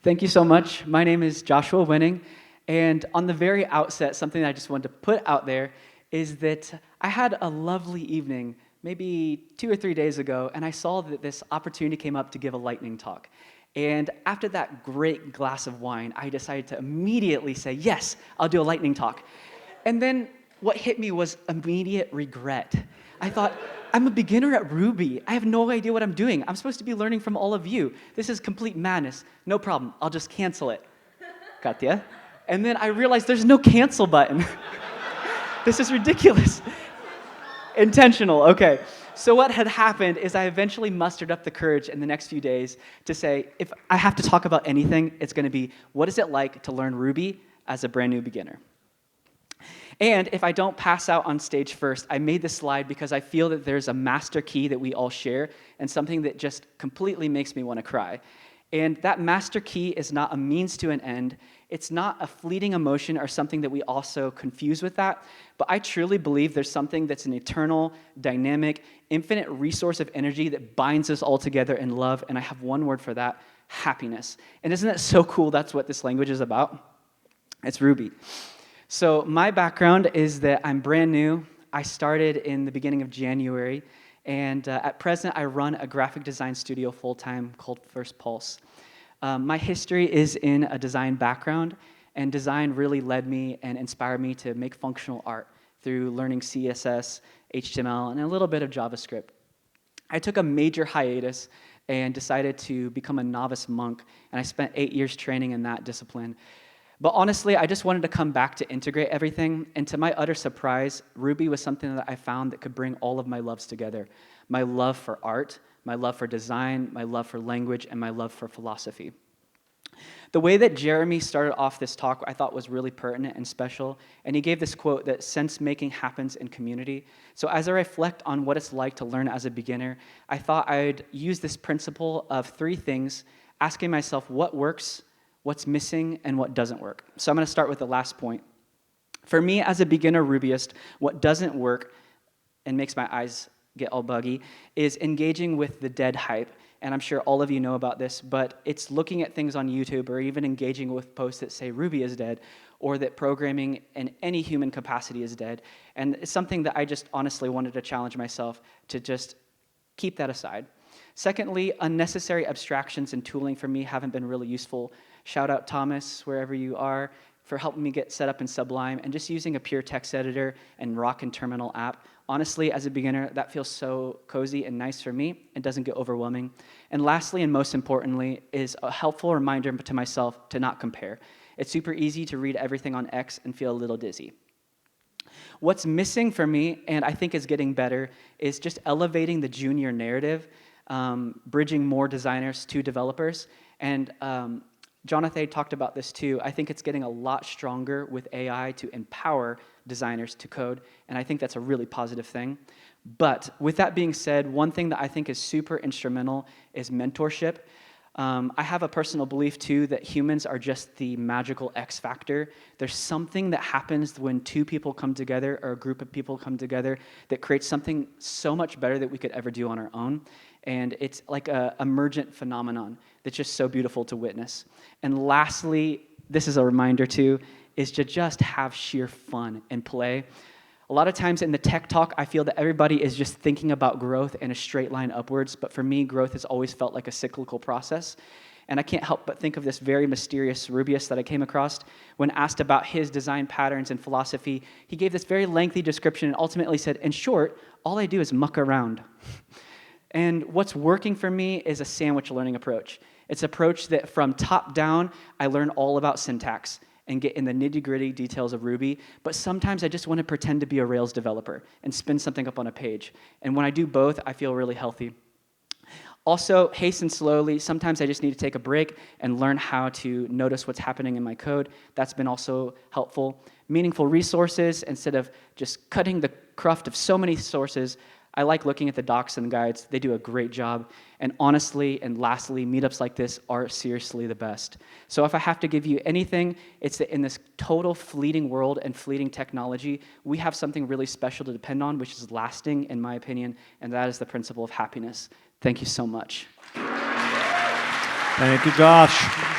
Thank you so much. My name is Joshua Wenning, and on the very outset, something I just wanted to put out there is that I had a lovely evening, maybe 2 or 3 days ago, and I saw that this opportunity came up to give a lightning talk. And after that great glass of wine, I decided to immediately say, yes, I'll do a lightning talk. And then what hit me was immediate regret. I thought, I'm a beginner at Ruby. I have no idea what I'm doing. I'm supposed to be learning from all of you. This is complete madness. No problem. I'll just cancel it. Katya. And then I realized there's no cancel button. This is ridiculous. Intentional, okay. So what had happened is I eventually mustered up the courage in the next few days to say, if I have to talk about anything, it's going to be, what is it like to learn Ruby as a brand new beginner? And if I don't pass out on stage first, I made this slide because I feel that there's a master key that we all share and something that just completely makes me want to cry. And that master key is not a means to an end. It's not a fleeting emotion or something that we also confuse with that. But I truly believe there's something that's an eternal, dynamic, infinite resource of energy that binds us all together in love. And I have one word for that, happiness. And isn't that so cool? That's what this language is about. It's Ruby. So my background is that I'm brand new. I started in the beginning of January, and at present I run a graphic design studio full-time called First Pulse. My history is in a design background, and design really led me and inspired me to make functional art through learning CSS, HTML, and a little bit of JavaScript. I took a major hiatus and decided to become a novice monk, and I spent 8 years training in that discipline. But honestly, I just wanted to come back to integrate everything, and to my utter surprise, Ruby was something that I found that could bring all of my loves together. My love for art, my love for design, my love for language, and my love for philosophy. The way that Jeremy started off this talk I thought was really pertinent and special, and he gave this quote that sense-making happens in community. So as I reflect on what it's like to learn as a beginner, I thought I'd use this principle of 3 things, asking myself what works, what's missing, and what doesn't work. So I'm going to start with the last point. For me, as a beginner Rubyist, what doesn't work and makes my eyes get all buggy is engaging with the dead hype. And I'm sure all of you know about this, but it's looking at things on YouTube or even engaging with posts that say Ruby is dead or that programming in any human capacity is dead. And it's something that I just honestly wanted to challenge myself to just keep that aside. Secondly, unnecessary abstractions and tooling for me haven't been really useful. Shout out Thomas, wherever you are, for helping me get set up in Sublime and just using a pure text editor and Rock and Terminal app. Honestly, as a beginner, that feels so cozy and nice for me. It doesn't get overwhelming. And lastly, and most importantly, is a helpful reminder to myself to not compare. It's super easy to read everything on X and feel a little dizzy. What's missing for me, and I think is getting better, is just elevating the junior narrative, bridging more designers to developers. And Jonathan talked about this too. I think it's getting a lot stronger with AI to empower designers to code, and I think that's a really positive thing. But with that being said, one thing that I think is super instrumental is mentorship. I have a personal belief too that humans are just the magical X factor. There's something that happens when 2 people come together or a group of people come together that creates something so much better that we could ever do on our own. And it's like an emergent phenomenon that's just so beautiful to witness. And lastly, this is a reminder too, is to just have sheer fun and play. A lot of times in the tech talk, I feel that everybody is just thinking about growth in a straight line upwards, but for me, growth has always felt like a cyclical process. And I can't help but think of this very mysterious Rubyist that I came across. When asked about his design patterns and philosophy, he gave this very lengthy description and ultimately said, in short, all I do is muck around. And what's working for me is a sandwich learning approach. It's an approach that from top down, I learn all about syntax and get in the nitty-gritty details of Ruby, but sometimes I just want to pretend to be a Rails developer and spin something up on a page. And when I do both, I feel really healthy. Also, hasten slowly. Sometimes I just need to take a break and learn how to notice what's happening in my code. That's been also helpful. Meaningful resources, instead of just cutting the cruft of so many sources, I like looking at the docs and guides. They do a great job. And honestly, and lastly, meetups like this are seriously the best. So if I have to give you anything, it's that in this total fleeting world and fleeting technology, we have something really special to depend on, which is lasting, in my opinion, and that is the principle of happiness. Thank you so much. Thank you, Josh.